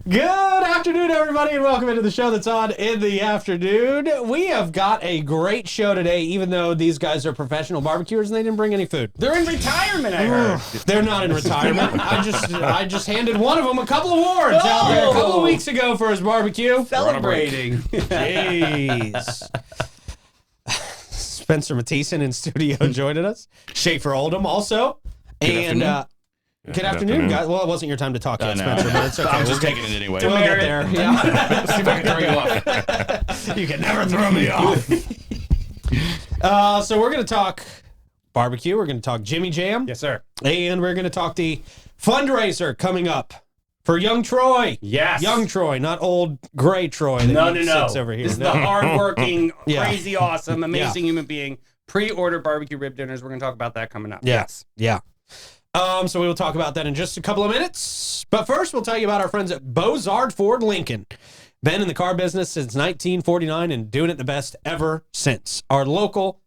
Good afternoon, everybody, and welcome into the show that's on in the afternoon. We have got a great show today, even though these guys are professional barbecuers and they didn't bring any food. They're in retirement, I heard. They're not in retirement. I just handed one of them a couple awards out there a couple of weeks ago for his barbecue. Celebrating. Jeez. Spencer Matthiesen in studio joining us. Shafer Oldham also. Good afternoon, guys. Well, it wasn't your time to talk yet, Spencer, but it's okay. I'm just taking it anyway. We'll get there. Yeah. See if I can throw you off. You can never throw me off. So we're going to talk barbecue. We're going to talk Jimmy Jam. Yes, sir. And we're going to talk the fundraiser coming up for young Troy. Yes. Young Troy, not old gray Troy that sits over here. This is the hardworking, crazy, awesome, amazing human being. Pre-order barbecue rib dinners. We're going to talk about that coming up. Yes. Yeah. So we will talk about that in just a couple of minutes. But first, we'll tell you about our friends at Bozard Ford Lincoln. Been in the car business since 1949 and doing it the best ever since. Our local,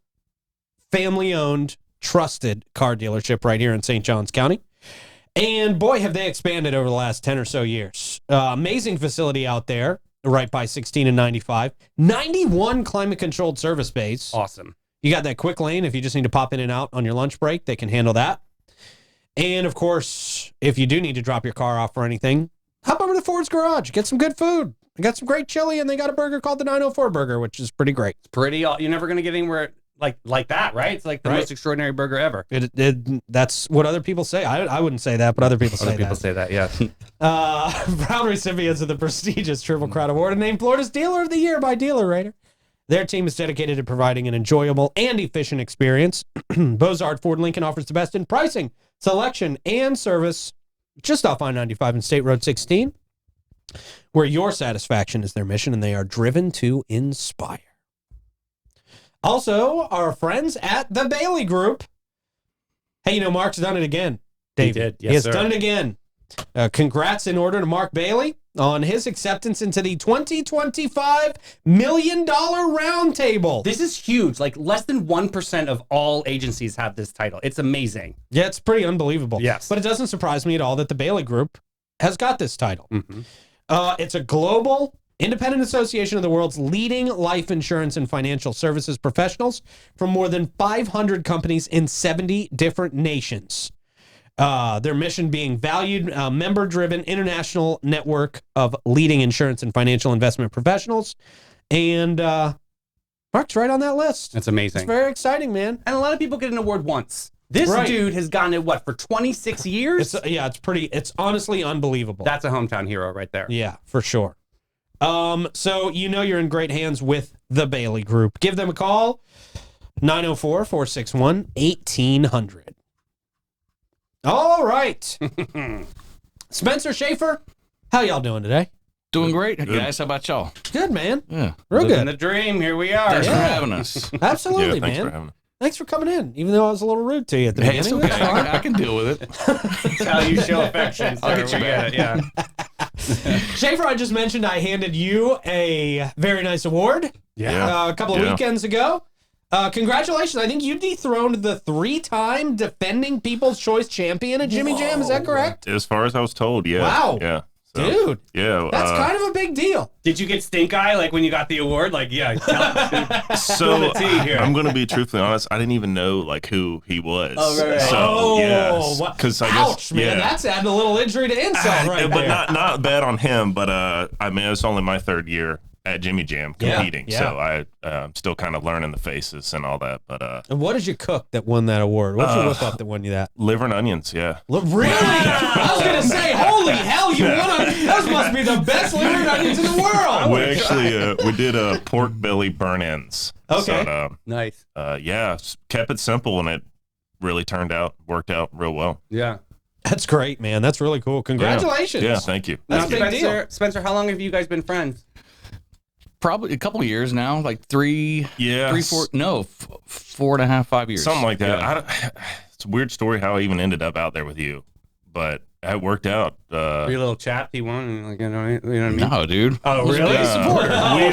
family-owned, trusted car dealership right here in St. Johns County. And boy, have they expanded over the last 10 or so years. Amazing facility out there, right by 16 and 95. 91 climate-controlled service bays. Awesome. You got that quick lane. If you just need to pop in and out on your lunch break, they can handle that. And, of course, if you do need to drop your car off for anything, hop over to Ford's Garage. Get some good food. They got some great chili, and they got a burger called the 904 Burger, which is pretty great. You're never going to get anywhere like that, right? It's like the most extraordinary burger ever. That's what other people say. I wouldn't say that, but other people say that. Other people say that, yeah. Proud recipients of the prestigious Triple Crown Award and named Florida's Dealer of the Year by Dealer Rater. Their team is dedicated to providing an enjoyable and efficient experience. Bozard Ford Lincoln offers the best in pricing, selection, and service just off I-95 and State Road 16, where your satisfaction is their mission, and they are driven to inspire. Also, our friends at the Bailey Group. Hey, Mark's done it again, David. He did, yes, he has sir. done it again. Congrats in order to Mark Bailey on his acceptance into the $2025 million roundtable. This is huge. Like, less than 1% of all agencies have this title. It's amazing. Yeah, it's pretty unbelievable. Yes. But it doesn't surprise me at all that the Bailey Group has got this title. Mm-hmm. It's a global independent association of the world's leading life insurance and financial services professionals from more than 500 companies in 70 different nations. Their mission being valued, member-driven international network of leading insurance and financial investment professionals. And Mark's right on that list. That's amazing. It's very exciting, man. And a lot of people get an award once. This dude has gotten it, for 26 years? It's honestly unbelievable. That's a hometown hero right there. Yeah, for sure. So you're in great hands with the Bailey Group. Give them a call, 904-461-1800. All right. Spencer Shafer, how y'all doing today? Doing great, guys. How about y'all? Good, man. Yeah. Real Living good. the dream. Here we are. Thanks for having us. Absolutely, thanks man. for having us. Thanks for coming in, even though I was a little rude to you at the Hey, it's beginning. okay. I can deal with it. That's how you show affection. I'll get you back. Yeah. Shafer, I just mentioned I handed you a very nice award a couple of weekends ago. Congratulations. I think you dethroned the 3-time defending People's Choice champion at Jimmy Jam. Is that correct? As far as I was told, yeah. Wow. Yeah. So, Dude. Yeah. That's kind of a big deal. Did you get stink eye when you got the award? So the tea here. I'm going to be truthfully honest. I didn't even know who he was. Oh, right. So, because I ouch, guess, man. That's adding a little injury to insult right but there. not bad on him. But it was only my 3rd year at Jimmy Jam competing, so I'm still kind of learning the faces and all that. But and what did you cook that won that award? What's your whip up that won you that? liver and onions, yeah. Really? I was gonna say, holy hell, you won those must be the best liver and onions in the world. We actually we did a pork belly burn ends. Okay. So, Nice. Kept it simple, and it really worked out real well. Yeah. That's great, man. That's really cool. Congratulations. Yeah, thank you. That's a big deal. Spencer, how long have you guys been friends? Probably a couple of years now, like 3, Yeah. 3, 4, no, 4.5, 5 years. Something like that. Yeah. It's a weird story how I even ended up out there with you, but it worked out. Were you a little chatty one? You know what I mean? No, dude. Oh, really?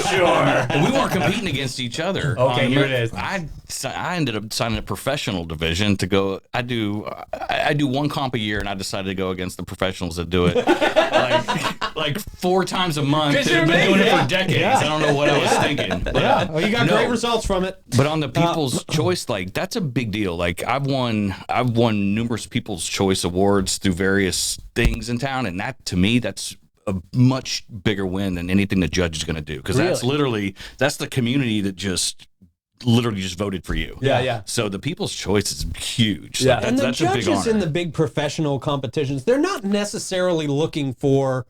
Sure. We weren't competing against each other. Okay, here it is. I ended up signing a professional division to go. I do one comp a year, and I decided to go against the professionals that do it. like 4 times a month. Good They've for been me. doing it Yeah. for decades. Yeah. I don't know what I was thinking. But, Yeah, well, you got no. great results from it. But on the People's Choice, like that's a big deal. Like I've won numerous People's Choice awards through various things in town, and that to me, that's a much bigger win than anything the judge is going to do, because that's the community that just literally just voted for you. Yeah. So the People's Choice is huge. Yeah. So And the that's a big judges honor. in the big professional competitions, they're not necessarily looking for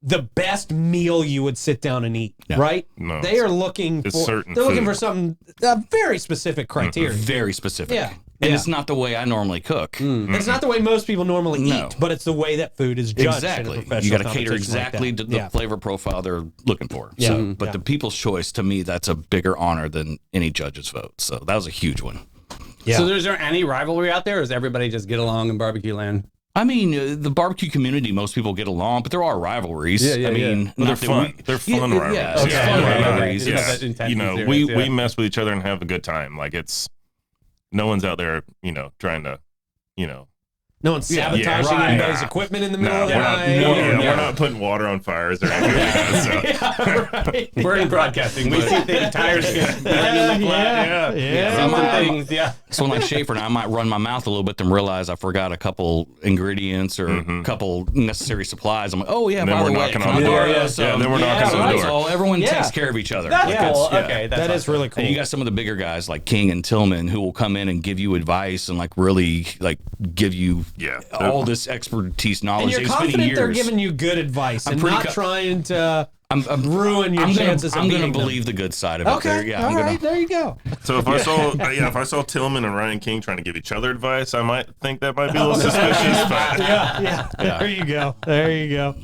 the best meal you would sit down and eat, right? No. They are looking It's for certain they're looking food. for something very specific criteria. Very specific. Yeah. And Yeah. it's not the way I normally cook. It's not the way most people normally No. eat, but it's the way that food is judged. Exactly. In a professional You got to cater competition like exactly that. to the flavor profile they're looking for. Yeah. So, but the People's Choice, to me, that's a bigger honor than any judge's vote. So that was a huge one. Yeah. So is there any rivalry out there, or does everybody just get along in barbecue land? I mean, the barbecue community, most people get along, but there are rivalries. Yeah, I mean, Well, they're not that fun. we- They're fun Yeah, rivalries. yeah, it's Okay. fun Yeah. rivalries. Yeah. Yeah. That intense You know, and we serious, mess with each other and have a good time. Like no one's out there, trying to, No one's Yeah. sabotaging Right. anybody's Nah. equipment in the middle No, of the we're not, night. we're not putting water on fires or anything like that. So. Right. We're in broadcasting. We see things, tires get burned in the flat. Yeah. Some Yeah. things, yeah. Someone like Shafer and I might run my mouth a little bit and realize I forgot a couple ingredients or a couple necessary supplies. I'm like, oh, yeah, And then by we're the way, knocking can on I the door. borrow Yeah, some? then we're knocking So on the that's door. all. Everyone Yeah. takes care of each other. That's Yeah. cool. Yeah. Okay, That is really cool. And you got some of the bigger guys like King and Tillman who will come in and give you advice and like really like give you Yeah. all this expertise, knowledge. And you're They've spent confident they're years. giving you good advice and pretty not co- trying to I'm ruin your chances I'm of gonna beating them. believe the good side of it. Okay, There. Yeah, all I'm gonna, right, there you go. So if I saw Tillman and Ryan King trying to give each other advice, I might think that might be a little suspicious. But Yeah. There you go. There you go.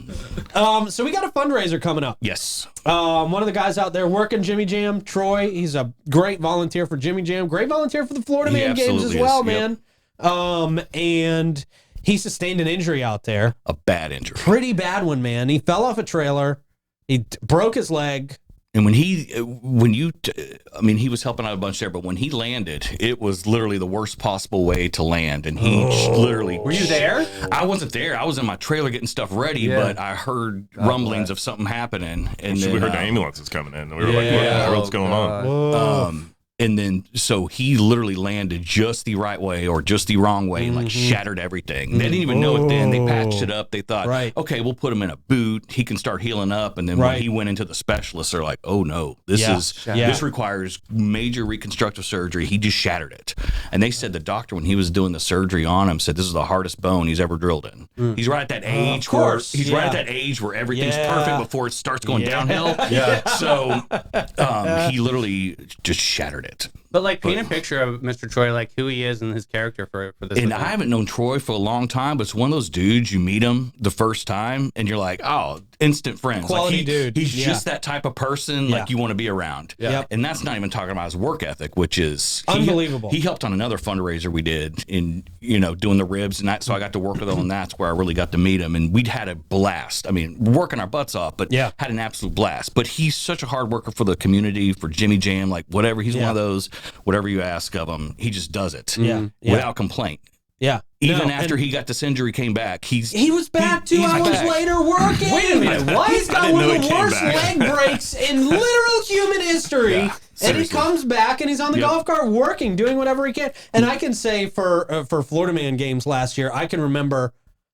So we got a fundraiser coming up. Yes. One of the guys out there working Jimmy Jam, Troy, he's a great volunteer for Jimmy Jam, great volunteer for the Florida He Man games as absolutely well, is, man. And he sustained an injury out there. A bad injury. Pretty bad one, man. He fell off a trailer. He broke his leg. And he was helping out a bunch there, but when he landed, it was literally the worst possible way to land. And he literally. Were you there? I wasn't there. I was in my trailer getting stuff ready, Yeah. but I heard rumblings of something happening. And we then, heard the ambulances coming in, and we were like, "What's going on?" and then, so he literally landed just the right way or just the wrong way and like shattered everything. They didn't even know it then. They patched it up. They thought, Right. okay, we'll put him in a boot. He can start healing up. And then Right. when he went into the specialists, they're like, oh no, this requires major reconstructive surgery. He just shattered it. And they said the doctor, when he was doing the surgery on him, said this is the hardest bone he's ever drilled in. He's right at that age course. where he's right at Yeah. that age where everything's Yeah. perfect before it starts going downhill. Yeah. So he literally just shattered it. But like, paint a picture of Mr. Troy, like who he is and his character for this. And event. I haven't known Troy for a long time, but it's one of those dudes you meet him the first time and you're like, oh, instant friends. Quality like dude. He's Yeah. just that type of person like you want to be around. Yep. And that's not even talking about his work ethic, which is Unbelievable. He helped on another fundraiser we did in, doing the ribs and that. So I got to work with him and that's where I really got to meet him. And we'd had a blast. I mean, working our butts off, but had an absolute blast. But he's such a hard worker for the community, for Jimmy Jam, like whatever. He's one of those, whatever you ask of him, he just does it without complaint. Yeah. Even after he got this injury, came back. He was back 2 he's hours back. later working. Wait a minute, what? He's got didn't one know of he the came worst back. leg breaks in literal human history. And he seriously. comes back and he's on the golf cart working, doing whatever he can. And I can say for Florida Man games last year, I can remember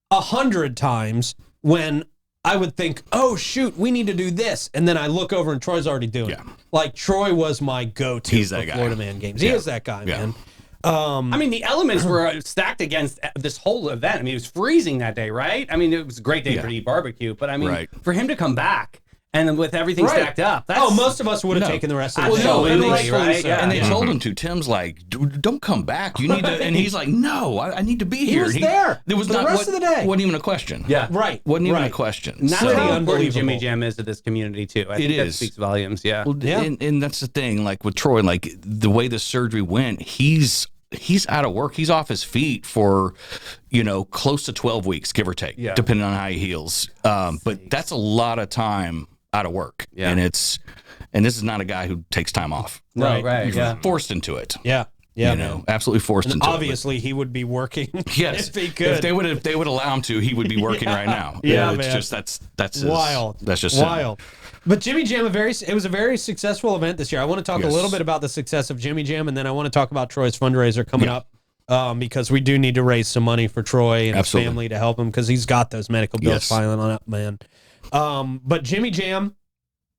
100 times when I would think, oh, shoot, we need to do this. And then I look over and Troy's already doing it. Like, Troy was my go-to He's for that guy. Florida Man games. He is that guy, man. I mean, the elements were stacked against this whole event. I mean, it was freezing that day, right? I mean, it was a great day for to eat barbecue, but I mean, for him to come back and then with everything stacked up, that's... most of us would have taken the rest of the Well, day. no, and Right? right? Yeah. And they told him to. Tim's like, don't come back. You need to. And he's like, no, I need to be here. was there There was for the not rest of the day. Wasn't even a question. Yeah. Right. Wasn't even right. a question. Not So- how important unbelievable. Jimmy Jam is to this community, too. I think that is. speaks volumes, yeah. Well, and that's the thing. Like with Troy, like the way the surgery went, he's out of work. He's off his feet for, close to 12 weeks, give or take, depending on how he heals. But that's a lot of time out of work. Yeah. And this is not a guy who takes time off. No, right, You're forced into it. Yeah. Yeah, you know, absolutely forced into obviously, he would be working. Yes, if he could. If they would allow him to, he would be working right now. Yeah, it's man. just that's wild. That's just wild. But Jimmy Jam, it was a very successful event this year. I want to talk a little bit about the success of Jimmy Jam, and then I want to talk about Troy's fundraiser coming up. Because we do need to raise some money for Troy and his family to help him because he's got those medical bills piling on up, man. But Jimmy Jam,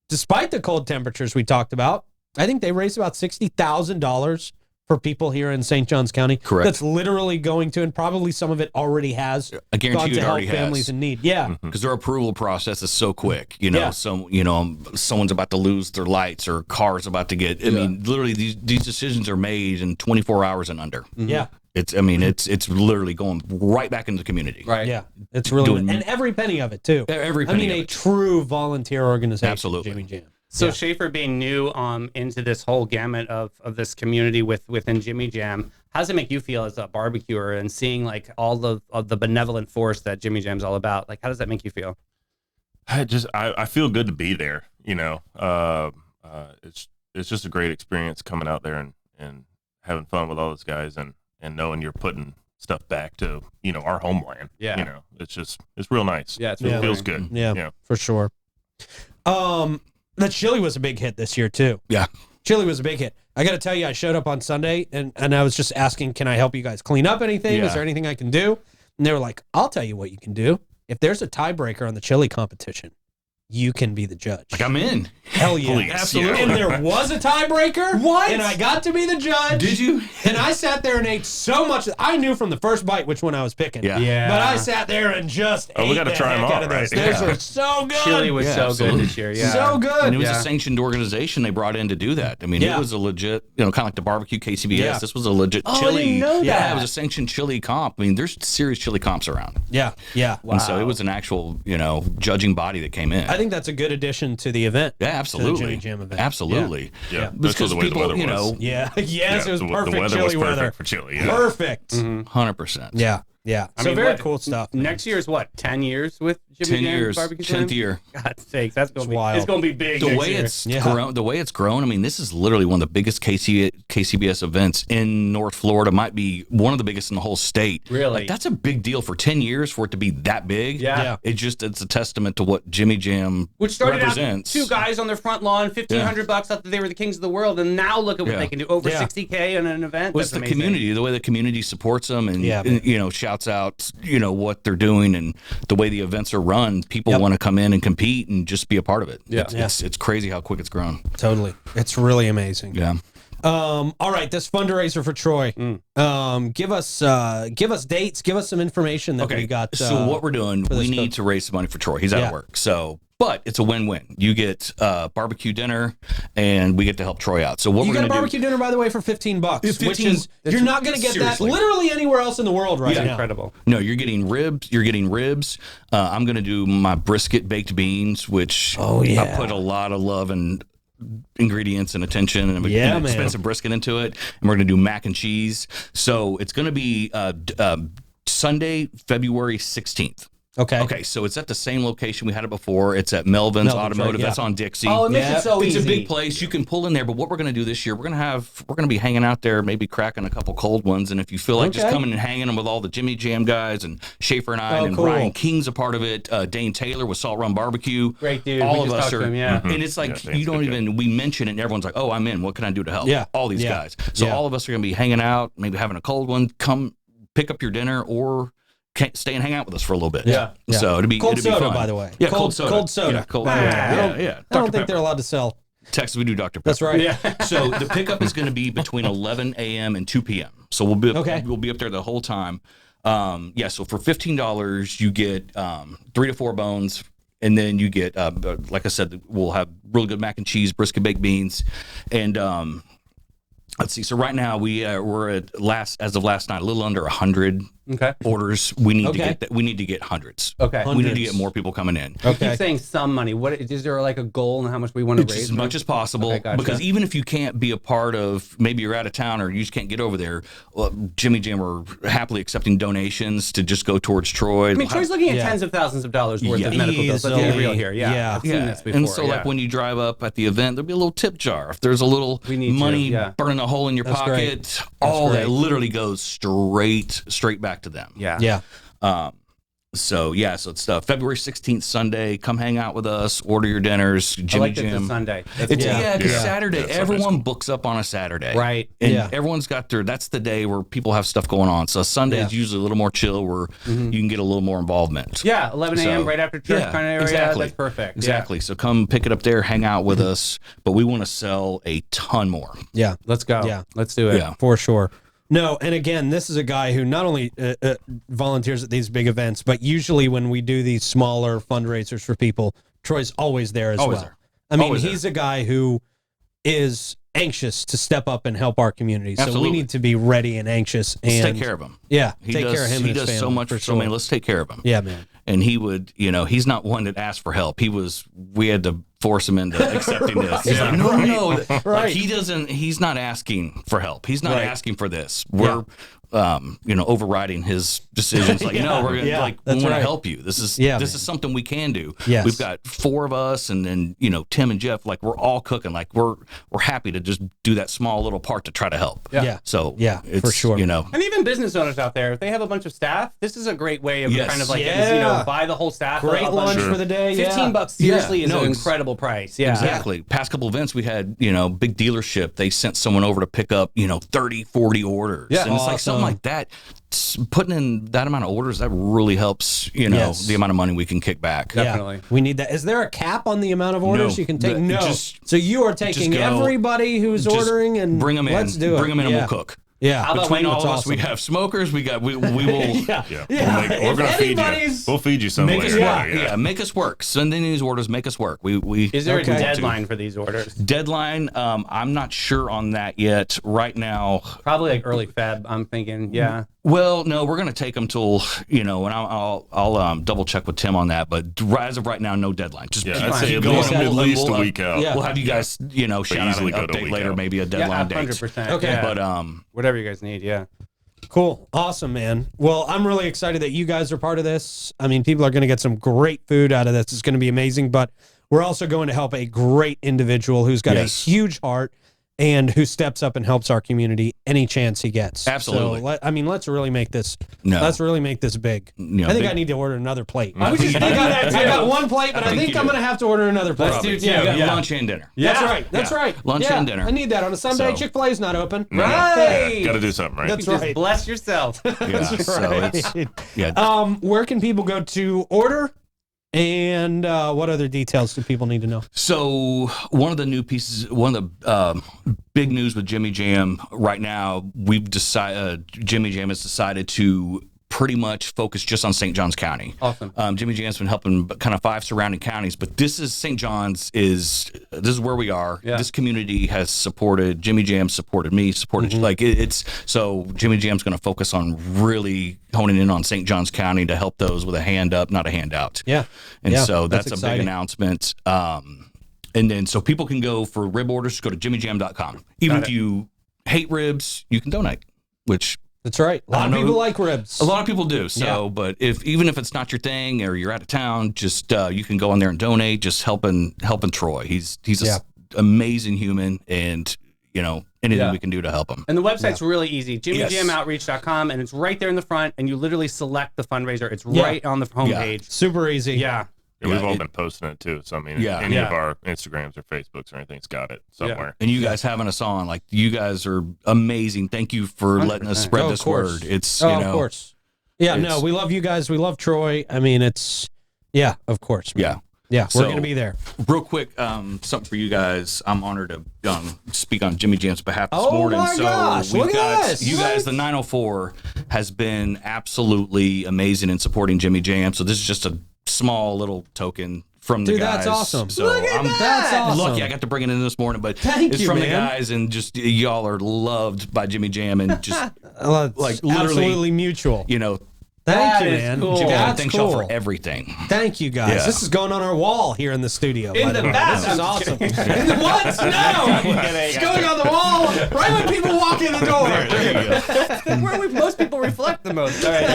despite the cold temperatures we talked about, I think they raised about $60,000 for people here in St. Johns County. Correct. That's literally going to, and probably some of it already has. I guarantee you it already families has. in need. Yeah, because their approval process is so quick. You know, someone's about to lose their lights or cars about to get. I mean, literally these decisions are made in 24 hours and under. Yeah. It's literally going right back into the community. Right. Yeah. It's really, and every penny of it too. Every penny. I mean, a true volunteer organization. Absolutely. Jimmy Jam. So Shafer being new into this whole gamut of this community within Jimmy Jam, how does it make you feel as a barbecuer and seeing like all of the benevolent force that Jimmy Jam's all about? Like, how does that make you feel? I feel good to be there. You know, it's just a great experience coming out there and having fun with all those guys and knowing you're putting stuff back to, you know, our homeland. Yeah. You know, it's real nice. Yeah. It feels good. Yeah, for sure. The chili was a big hit this year too. Yeah. Chili was a big hit. I got to tell you, I showed up on Sunday and I was just asking, can I help you guys clean up anything? Is there anything I can do? And they were like, I'll tell you what you can do. If there's a tiebreaker on the chili competition, you can be the judge. Like, I'm in. Hell yeah. Please, absolutely. And there was a tiebreaker. What? And I got to be the judge. Did you? And I sat there and ate so much. I knew from the first bite which one I was picking. Yeah. But I sat there and just ate we got to the try them heck all, out of those. right? Those are so good. Chili was so absolutely. good this year. Yeah. So good. And it was a sanctioned organization they brought in to do that. I mean, it was a legit, kind of like the barbecue KCBS. Yeah. This was a legit Oh, chili. I didn't know Yeah, that. it was a sanctioned chili comp. I mean, there's serious chili comps around. Yeah. And so it was an actual, judging body that came in. I think that's a good addition to the event. Yeah, absolutely. To the Jimmy Jam event. Absolutely. Yeah. Because That's the way people, the weather was. Yeah. Yes, it was the perfect weather chili was perfect weather. for chili. Yeah. Perfect. 100%. Yeah. Yeah. I So mean, very what- cool stuff. Next year is what? 10 years with Jimmy 10 Jam years, barbecue 10th Jam? year. God's sakes, that's gonna be wild. It's gonna be big. The next way year. it's Yeah. grown, I mean, this is literally one of the biggest KCBS events in North Florida. Might be one of the biggest in the whole state. Really? Like, that's a big deal for 10 years for it to be that big. Yeah. It's a testament to what Jimmy Jam Which started represents. out two guys on their front lawn, $1,500 thought that they were the kings of the world, and now look at what they can do. Over Yeah. $60K in an event. What's That's the amazing. community? The way the community supports them and, Yeah, and, shouts out, what they're doing and the way the events are run. People Yep. want to come in and compete and just be a part of it. Yeah. It's crazy how quick it's grown. Totally. It's really amazing. Yeah. All right, this fundraiser for Troy. Give us dates. Give us some information that we got. So what we're doing, we need to raise some money for Troy. He's out of work. But it's a win-win. You get barbecue dinner, and we get to help Troy out. So what you we're got a going to barbecue dinner, by the way, for $15, which 15 is you're not going to get seriously. that literally anywhere else in the world right It's now. incredible. No, you're getting ribs. I'm going to do my brisket baked beans, which I put a lot of love and ingredients and attention and Yeah, man. expensive brisket into it. And we're going to do mac and cheese. So it's going to be Sunday, February 16th. Okay. So it's at the same location we had it before. It's at Melvin's Automotive. right, yeah. That's on Dixie. Oh, it makes it so It's easy. a big place. You can pull in there. But what we're going to do this year, we're going to be hanging out there, maybe cracking a couple cold ones. And if you feel like just coming and hanging them with all the Jimmy Jam guys and Shafer and I and cool. Ryan King's a part of it. Dane Taylor with Salt Run Barbecue. Great dude. All We of just us talked are. to him, yeah. And it's like Yeah, you don't Dane's good. even. We mention it and everyone's like, "Oh, I'm in. What can I do to help?" Yeah. All these Yeah. guys. So Yeah. all of us are going to be hanging out, maybe having a cold one. Come pick up your dinner or. Stay and hang out with us for a little bit. Yeah. So it'd be Cold it'd be soda, fun. by the way. Yeah, Cold soda. Yeah, cold. Ah, Yeah. I don't think they're allowed to sell. Texas, we do Dr. Pepper. That's right. Yeah. So the pickup is going to be between 11 a.m. and 2 p.m. So we'll be up there the whole time. So for $15, you get 3 to 4 bones, and then you get, like I said, we'll have really good mac and cheese, brisket baked beans, and let's see. So right now we're at as of last night, a little under 100 Okay. orders. We need to Okay. get that. We need to get hundreds. Okay. We need to Hundreds. get more people coming in. You keep saying some money. What is there like a goal and how much we want to Just raise? as much as possible, Okay, gotcha. because even if you can't be a part of, maybe you're out of town or you just can't get over there, Jimmy Jam are happily accepting donations to just go towards Troy. I mean, Troy's looking at Yeah. tens of thousands of dollars worth Yeah. of medical bills. Let's be real here. Yeah. Yeah. I've seen this before. And so, like, when you drive up at the event, there'll be a little tip jar. If there's a little We need to, money yeah. burning a hole in your That's pocket, great. all great. that literally goes straight back to them. Yeah. Yeah. So it's February 16th, Sunday. Come hang out with us. Order your dinners. I Jimmy like that it's Jam. Sunday. It's Yeah. because Yeah. Saturday, Yeah, Sunday's everyone cool. books up on a Saturday, Right. And Yeah. everyone's got that's the day where people have stuff going on. So Sunday is usually a little more chill, where you can get a little more involvement. Yeah, 11 a.m. So, right after church yeah, kind of area. exactly. That's perfect. Exactly. So come pick it up there, hang out with us. But we want to sell a ton more. Yeah. Yeah. Let's go. Yeah. Let's do it. Yeah. For sure. No, and again, this is a guy who not only volunteers at these big events, but usually when we do these smaller fundraisers for people, Troy's always there as Always well. there. I mean, Always he's a guy who is anxious to step up and help our community. So Absolutely. we need to be ready and anxious and Let's take care of him. Yeah, He take does, care of him He and his does so family, much for for so many. sure. Let's take care of him. Yeah, man. And he would, he's not one that asked for help. We had to force him into accepting this. He's like, no. Like, Right. he's not asking for help. He's not Right. asking for this. We're, overriding his decisions. Like, no, we're going to, Yeah, we that's want right. to help you. This is Yeah, this man. is something we can do. Yes. We've got 4 of us and then, Tim and Jeff, like we're all cooking. Like we're happy to just do that small little part to try to help. Yeah. So Yeah, it's, for sure. And even business owners out there, if they have a bunch of staff, this is a great way of Yes. kind of like, Yeah. buy the whole staff. Great a bunch lunch of- for the day. $15 seriously is No, an ex- incredible price. Yeah. Exactly. Past couple events, we had, big dealership. They sent someone over to pick up, 30, 40 orders. Yeah. And it's like Awesome. something like that. Putting in that amount of orders, that really helps, Yes. the amount of money we can kick back. Yeah. Definitely. We need that. Is there a cap on the amount of orders No. you can take? The- No. just- So you are taking go. everybody who's Just ordering and bring them in. let's do it. Bring them in and Yeah. we'll cook. Yeah. How about Between when- all of That's us, we awesome. have smokers. We will. Yeah. Yeah, Yeah. we're If gonna feed you. anybody's- We'll feed you some Make later. us work. Yeah, make us work. Send in these orders. Make us work. We Is there Okay. a deadline for these orders? deadline? I'm not sure on that yet. Right now, Probably like early Feb, I'm thinking. Yeah. well, no, we're going to take them till and I'll double check with Tim on that. But as of right now, no deadline. Just Yeah, keep I'd say keep at going, least, and at we'll- least we'll, a week out. yeah. We'll have you guys, shout out and easily go to a update week later, out. maybe a Yeah, deadline date. 100%. Okay. Yeah. But Whatever you guys need. Yeah. Cool. Awesome, man. Well, I'm really excited that you guys are part of this. I mean, people are going to get some great food out of this. It's going to be amazing, but we're also going to help a great individual who's got Yes. a huge heart and who steps up and helps our community any chance he gets. Absolutely. So, let's really make this. No. Let's really make this big. You know, I think big- I need to order another plate. I think you I got one plate, but I think think you I'm do. going to have to order another plate. Let's do You two. got Yeah. lunch and dinner. That's right. That's Yeah. right. Lunch Yeah, and dinner. I need that on a Sunday. So- Chick-fil-A's not open. No, Right. Got to do something, right? That's Just right. bless yourself. Yeah. So it's Where can people go to order? And what other details do people need to know? So one of the new pieces, one of the big news with Jimmy Jam right now, we've decided Jimmy Jam has decided to pretty much focus just on St. Johns County. Awesome. Jimmy Jam's been helping kind of 5 surrounding counties, but this is St. John's this is where we are. Yeah. This community has supported Jimmy Jam, supported me, supported it's so Jimmy Jam's going to focus on really honing in on St. Johns County to help those with a hand up, not a handout. Yeah. And Yeah, so that's that's a exciting. big announcement. And then so people can go for rib orders, go to jimmyjam.com. Even if you hate ribs, you can donate, which That's right. A lot of I know- people like ribs. a lot of people do. So, Yeah. but even if it's not your thing or you're out of town, just you can go in there and donate. Just helping Troy. He's Yeah. an amazing human, and anything Yeah. we can do to help him. And the website's really easy, Yes. jimmyjamoutreach.com, and it's right there in the front, and you literally select the fundraiser. It's Yeah. right on the homepage. Super easy. Yeah. Yeah, we've Yeah, all it- been posting it too. So I mean, Yeah. any Yeah. of our Instagrams or Facebooks or anything's got it somewhere. And you guys having us on, like you guys are amazing. Thank you for letting us 100%. spread Oh, of this course. word. It's Oh, of course. Yeah, no, it's- we love you guys. We love Troy. I mean, yeah, of course. Man. Yeah. Yeah, we're So- going to be there. Real quick, something for you guys. I'm honored to speak on Jimmy Jam's behalf this Oh morning. my gosh, we've look at got this. you guys. The 904 has been absolutely amazing in supporting Jimmy Jam. So this is just a small little token from the Dude, guys. that's awesome. So Look at that. That's awesome. lucky I got to bring it in this morning, but Thank it's you, from the man. guys, and just y'all are loved by Jimmy Jam, and just Like literally, absolutely mutual. you know, Thank That you, is man. cool. Jimmy, That's thanks cool. y'all for everything. Thank you, guys. Yeah. This is going on our wall here in the studio. In by the way. back. This is awesome. In the what? No! It's going on the wall right when people walk in the door. Where most people reflect the most. All right.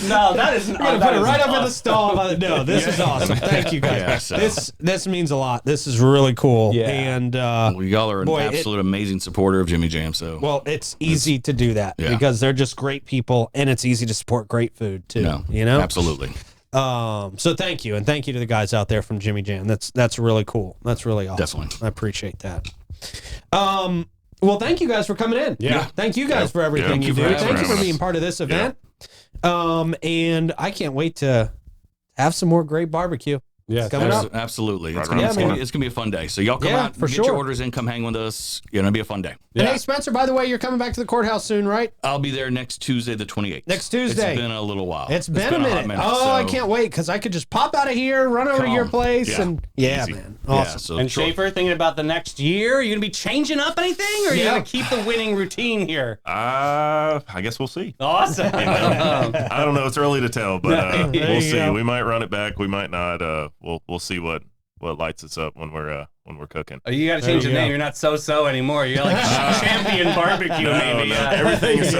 No, that is. We're gonna put it right up in the stall. No, this is awesome. Thank you, guys. Yeah, so- This means a lot. This is really cool. Yeah. And Well, y'all are an boy, absolute amazing supporter of Jimmy Jam. So well, it's easy to do that Yeah. because they're just great people, and it's easy to support great food too. no, You know, absolutely. So thank you, and thank you to the guys out there from Jimmy Jam. That's really cool. That's really awesome. Definitely. I appreciate that. Well, thank you guys for coming in. Yeah. Thank you guys for everything Thank you you do. for Thank you having for us. being part of this event. And I can't wait to have some more great barbecue. Yeah, coming up. Absolutely. It's Right gonna, around the corner. it's gonna be a fun day. So y'all come Yeah, out, for get sure. your orders in, come hang with us. It'll be a fun day. And hey, Spencer, by the way, you're coming back to the courthouse soon, right? I'll be there next Tuesday, the 28th. Next Tuesday. It's been a little while. It's been a hot minute. Oh, I so- can't wait because I could just pop out of here, run over to Come your on. place, Yeah. and Easy. man, Yeah, awesome. so And Troy- Shafer, thinking about the next year, are you gonna be changing up anything, or are you Yeah. gonna keep the winning routine here? I guess we'll see. Awesome. I don't know. It's early to tell, but There you we'll see. go. We might run it back. We might not. We'll see what lights us up when we're cooking. Oh, you got to change the you name. go. You're not so anymore. You're like champion barbecue, No, maybe. no, Yeah. everything is so.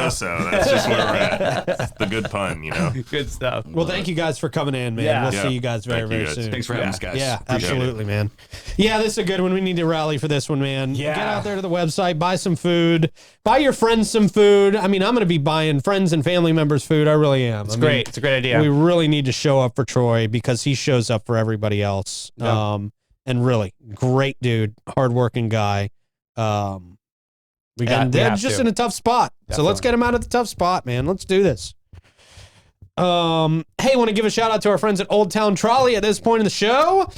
That's just where we're at. It's the good pun, you know. Good stuff. Well, thank you guys for coming in, man. Yeah. We'll Yeah. see you guys very, Thank you, very guys. soon. Thanks for having us, guys. Yeah, Appreciate absolutely, man. Yeah, this is a good one. We need to rally for this one, man. Yeah. Get out there to the website, buy some food, buy your friends some food. I mean, I'm going to be buying friends and family members food. I really am. It's great. It's a great idea. We really need to show up for Troy because he shows up for everybody else. Yeah. And really great dude, hardworking guy. we And they're have just to. in a tough spot. So let's Definitely. get them out of the tough spot, man. Let's do this. Hey, I want to give a shout out to our friends at Old Town Trolley at this point in the show.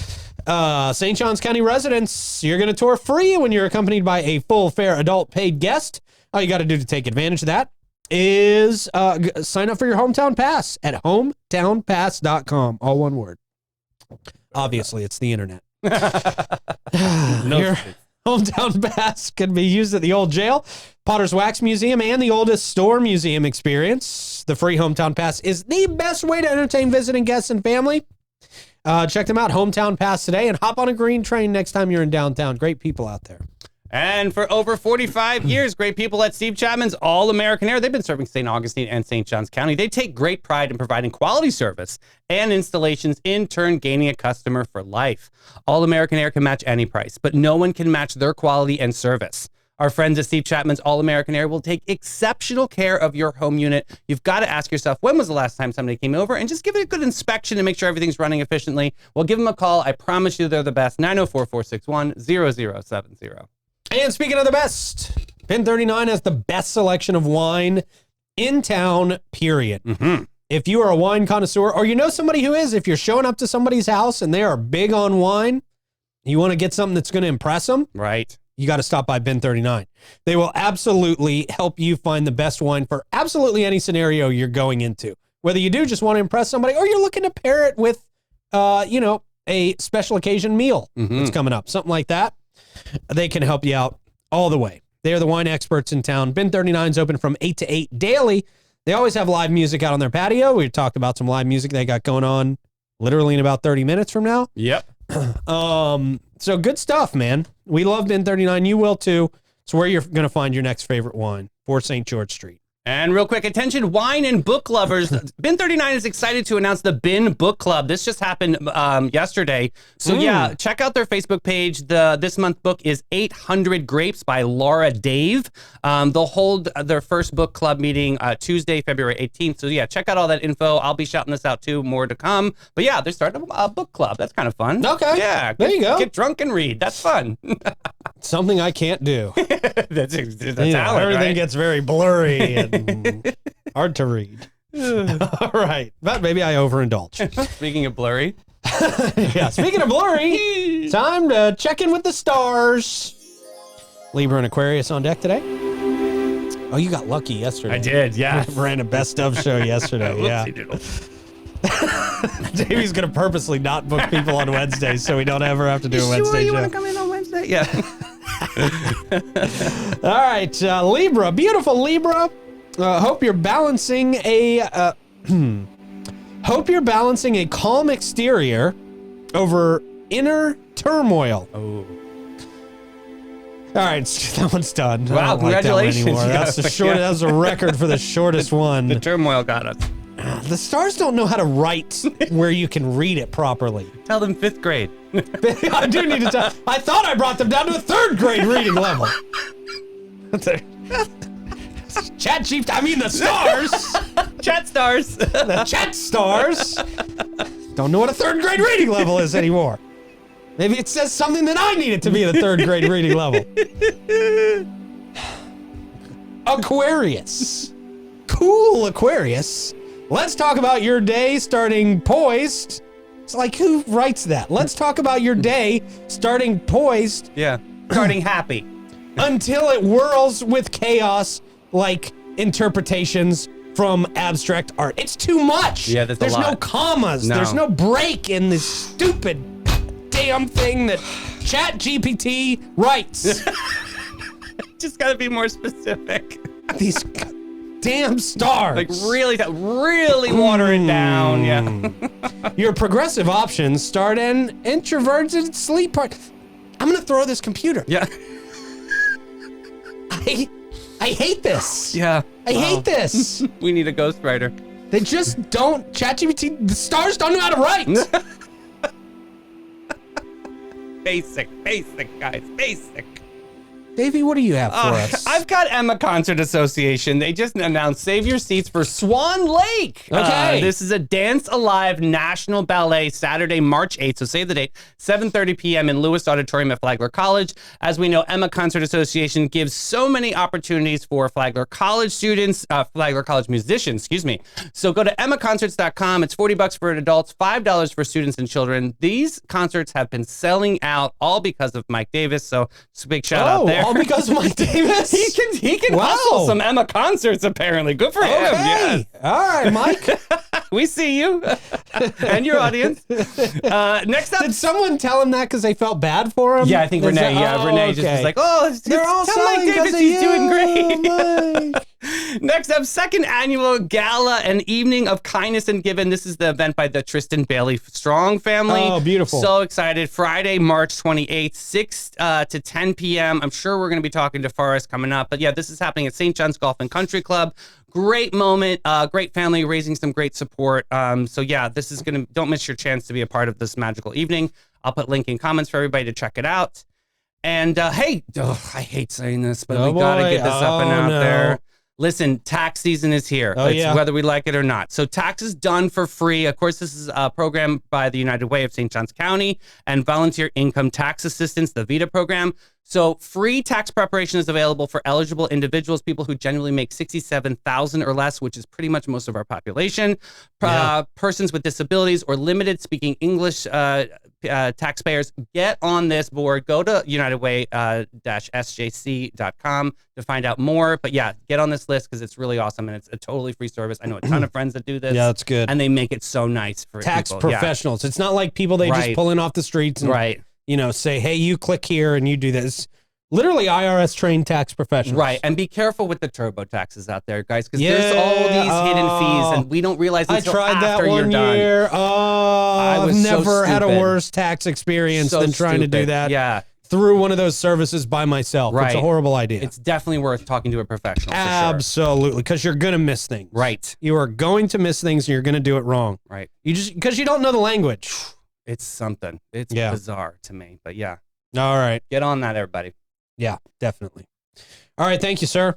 St. Johns County residents, you're going to tour free when you're accompanied by a full fare adult paid guest. All you got to do to take advantage of that is sign up for your hometown pass at hometownpass.com. All one word. Obviously, it's the internet. Your hometown pass can be used at the old jail, Potter's Wax Museum, and the oldest store museum experience. The free hometown pass is the best way to entertain visiting guests and family. Check them out, Hometown Pass today, and hop on a green train next time you're in downtown. Great people out there. And for over 45 years, great people at Steve Chapman's All American Air. They've been serving St. Augustine and St. Johns County. They take great pride in providing quality service and installations, in turn gaining a customer for life. All American Air can match any price, but no one can match their quality and service. Our friends at Steve Chapman's All American Air will take exceptional care of your home unit. You've got to ask yourself, when was the last time somebody came over? And just give it a good inspection to make sure everything's running efficiently. Well, give them a call. I promise you they're the best. 904-461-0070. And speaking of the best, Pin 39 has the best selection of wine in town, period. Mm-hmm. If you are a wine connoisseur, or you know somebody who is, if you're showing up to somebody's house and they are big on wine, you want to get something that's going to impress them, Right. you got to stop by Bin 39. They will absolutely help you find the best wine for absolutely any scenario you're going into. Whether you do just want to impress somebody or you're looking to pair it with, a special occasion meal that's coming up, something like that. They can help you out all the way. They are the wine experts in town. Bin 39 is open from 8 to 8 daily. They always have live music out on their patio. We talked about some live music they got going on literally in about 30 minutes from now. Yep. So good stuff, man. We love Bin 39. You will too. It's where you're going to find your next favorite wine for St. George Street. And real quick, attention wine and book lovers. Bin 39 is excited to announce the Bin Book Club. This just happened yesterday. So yeah, check out their Facebook page. This month book is 800 Grapes by Laura Dave. They'll hold their first book club meeting Tuesday, February 18th. So yeah, check out all that info. I'll be shouting this out too, more to come. But yeah, they're starting a book club. That's kind of fun. Okay. Yeah. There you go. Get drunk and read. That's fun. Something I can't do. That's You know, talent, everything right? gets very blurry and hard to read. All right. But maybe I overindulge. Speaking of blurry. Yeah. Speaking of blurry, time to check in with the stars. Libra and Aquarius on deck today. Oh, you got lucky yesterday. I did, yeah. Ran a best of show yesterday. Yeah. Whoopsie doodle. Davey's going to purposely not book people on Wednesdays so we don't ever have to do a Wednesday you show. want to come in on Wednesday? Yeah. All right, Libra, beautiful Libra. Hope you're balancing a calm exterior over inner turmoil. Oh. All right, that one's done. Wow, I don't like that one congratulations. anymore. Yeah, That's the short. yeah. That's a record for the shortest one. The turmoil got us. The stars don't know how to write where you can read it properly. Tell them 5th grade. I do need to tell. I thought I brought them down to a 3rd grade reading level. Chat sheep. I mean the stars. Chat stars. The chat stars. Don't know what a 3rd grade reading level is anymore. Maybe it says something that I need it to be at a 3rd grade reading level. Aquarius. Cool, Aquarius. Let's talk about your day starting poised. It's like, who writes that? Let's talk about your day starting poised. Yeah. Starting happy. Until it whirls with chaos like interpretations from abstract art. It's too much. Yeah, there's no a lot. commas. No. There's no break in this stupid damn thing that Chat GPT writes. Just got to be more specific. These damn stars. Like really water it down. Yeah. Your progressive options start an introverted sleep part. I'm going to throw this computer. Yeah. I hate this. Yeah. I hate this. We need a ghostwriter. They just don't. ChatGPT, the stars don't know how to write. Basic, guys. Basic. Davey, what do you have for us? I've got Emma Concert Association. They just announced save your seats for Swan Lake. Okay. This is a Dance Alive National Ballet Saturday, March 8th. So save the date, 7:30 p.m. in Lewis Auditorium at Flagler College. As we know, Emma Concert Association gives so many opportunities for Flagler College students, Flagler College musicians, excuse me. So go to emmaconcerts.com. It's $40 for adults, $5 for students and children. These concerts have been selling out all because of Mike Davis. So it's a big shout out there. All because of Mike Davis? He can hustle some Emma concerts, apparently. Good for him. Okay. Yes. All right, Mike. We see you and your audience. Next up. Did someone tell him that because they felt bad for him? Yeah, I think Renee. Renee just was like, they're all tell Mike selling Davis of he's you, doing great. Mike. Next up, second annual gala and evening of kindness and giving. This is the event by the Tristan Bailey Strong family. Oh, beautiful. So excited. Friday, March 28th, 6 to 10 p.m. I'm sure we're going to be talking to Forrest coming up. But yeah, this is happening at St. John's Golf and Country Club. Great moment, great family, raising some great support. So yeah, this is don't miss your chance to be a part of this magical evening. I'll put link in comments for everybody to check it out. And hey, I hate saying this, but we got to get this up and out there. Listen, tax season is here. It's whether we like it or not. So tax is done for free. Of course, this is a program by the United Way of St. Johns County and Volunteer Income Tax Assistance, the VITA program. So free tax preparation is available for eligible individuals, people who generally make $67,000 or less, which is pretty much most of our population, persons with disabilities or limited speaking English taxpayers. Get on this board. Go to unitedway-sjc.com to find out more. But yeah, get on this list because it's really awesome and it's a totally free service. I know a ton of friends that do this. Yeah, that's good. And they make it so nice for tax people. professionals. Yeah. It's not like people they just pull in off the streets and say, hey, you click here and you do this. Literally IRS trained tax professionals. Right. And be careful with the turbo taxes out there, guys, because there's all these hidden fees and we don't realize until after you're done. Year. I've never had a worse tax experience than trying to do that. Yeah. Through one of those services by myself. Right. It's a horrible idea. It's definitely worth talking to a professional. Absolutely. Because you're going to miss things. Right. You are going to miss things and you're going to do it wrong. Right. Because you don't know the language. It's something. It's bizarre to me. But yeah. All right. Get on that, everybody. Yeah, definitely. All right. Thank you, sir.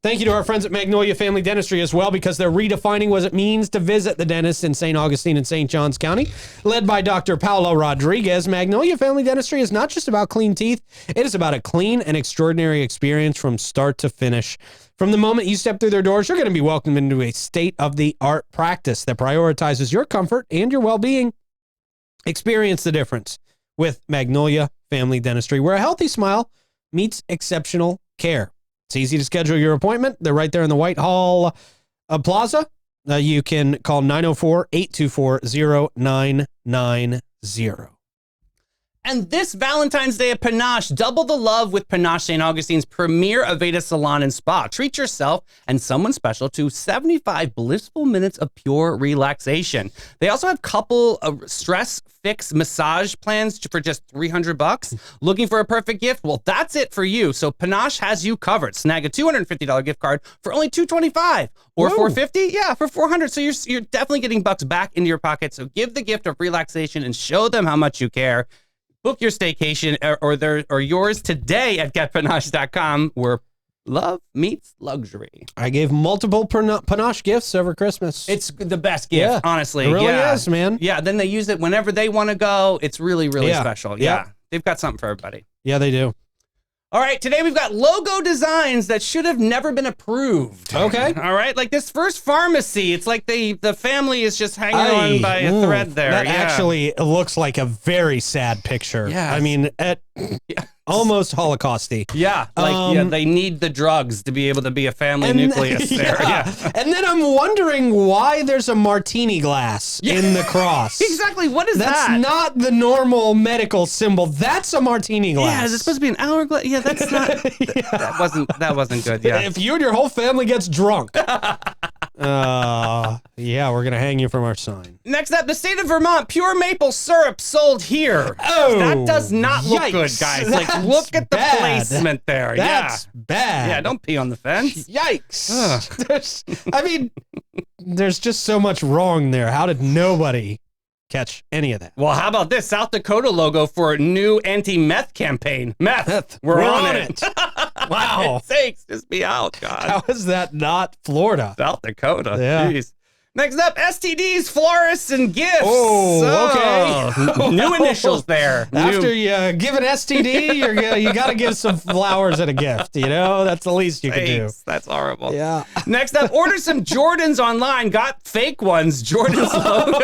Thank you to our friends at Magnolia Family Dentistry as well, because they're redefining what it means to visit the dentist in St. Augustine and St. Johns County. Led by Dr. Paolo Rodriguez, Magnolia Family Dentistry is not just about clean teeth. It is about a clean and extraordinary experience from start to finish. From the moment you step through their doors, you're going to be welcomed into a state-of-the-art practice that prioritizes your comfort and your well-being. Experience the difference with Magnolia Family Dentistry, where a healthy smile meets exceptional care. It's easy to schedule your appointment. They're right there in the Whitehall Plaza. You can call 904-824-0990. And this Valentine's Day at Panache, double the love with Panache St. Augustine's premier Aveda Salon and Spa. Treat yourself and someone special to 75 blissful minutes of pure relaxation. They also have couple stress fix massage plans for just $300. Looking for a perfect gift? Well, that's it for you. So Panache has you covered. Snag a $250 gift card for only $225 or $450. Yeah, for $400. So you're definitely getting bucks back into your pocket. So give the gift of relaxation and show them how much you care. Book your staycation or yours today at getpanache.com, where love meets luxury. I gave multiple Panache gifts over Christmas. It's the best gift, honestly. It really is, man. Yeah, then they use it whenever they want to go. It's really, really special. Yeah, they've got something for everybody. Yeah, they do. All right, today we've got logo designs that should have never been approved. Okay. All right, like this first pharmacy, it's like the family is just hanging on by a thread there. That actually looks like a very sad picture. Yeah. I mean, almost Holocausty. Yeah, like they need the drugs to be able to be a family nucleus there. Yeah. And then I'm wondering why there's a martini glass in the cross. Exactly, what is that? That's not the normal medical symbol. That's a martini glass. Yeah, is it supposed to be an hourglass? Yeah, that's not. That wasn't good. Yeah. If you and your whole family gets drunk, yeah, we're gonna hang you from our sign. Next up, the state of Vermont, pure maple syrup sold here. That does not look good, guys. Like, look at the placement there. That's bad. Yeah, don't pee on the fence. Yikes. I mean, there's just so much wrong there. How did nobody catch any of that? Well, how about this South Dakota logo for a new anti-meth campaign? Meth. We're on it. Wow. Sakes, just be out, God. How is that not Florida? South Dakota. Yeah. Jeez. Next up, STDs, florists, and gifts. Oh, okay. New initials there. After you give an STD, you got to give some flowers and a gift. You know, that's the least you can do. That's horrible. Yeah. Next up, order some Jordans online. Got fake ones. Jordan's logo.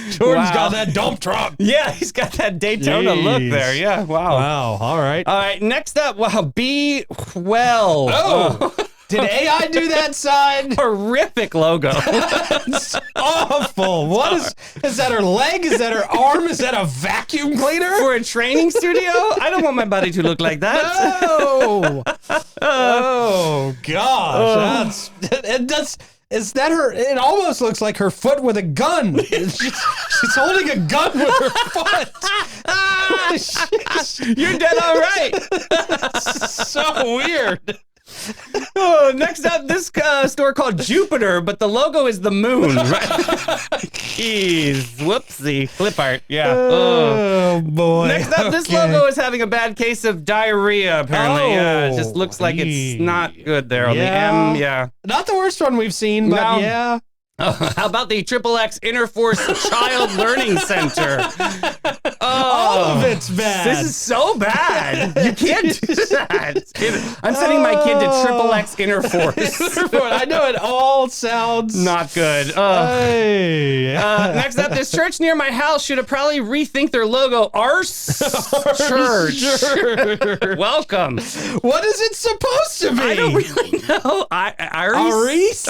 Jordan's got that dump truck. Yeah, he's got that Daytona look there. Yeah, wow. Wow, all right. All right, next up, be well. Oh. Did AI do that sign? Horrific logo. It's awful. What is that her leg? Is that her arm? Is that a vacuum cleaner? For a training studio? I don't want my body to look like that. No. Oh, gosh. Is that her? It almost looks like her foot with a gun. She's holding a gun with her foot. You're dead all right. So weird. Oh, next up, this store called Jupiter, but the logo is the moon. Right? Jeez, whoopsie, clip art. Yeah. Oh boy. Next up, this logo is having a bad case of diarrhea. Apparently, yeah, it just looks like it's not good there on the M. Yeah, not the worst one we've seen, but yeah. How about the XXX Interforce Child Learning Center? All of it's bad. This is so bad. You can't do that. I'm sending my kid to XXX Interforce. I know it all sounds not good. Hey. Next up, this church near my house should have probably rethink their logo. Ars Church. Welcome. What is it supposed to be? I don't really know. Aris?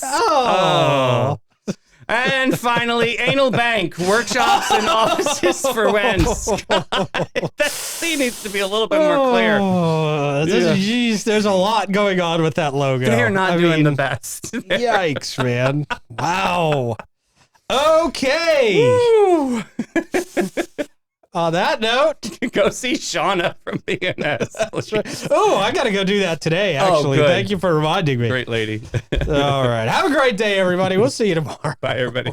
Oh. And finally, Anal Bank, workshops and offices for Wens. That scene needs to be a little bit more clear. Geez, there's a lot going on with that logo. They're not doing the best. Yikes, man. Wow. Okay. On that note, go see Shauna from BNS. Right. Oh, I got to go do that today, actually. Thank you for reminding me. Great lady. All right. Have a great day, everybody. We'll see you tomorrow. Bye, everybody.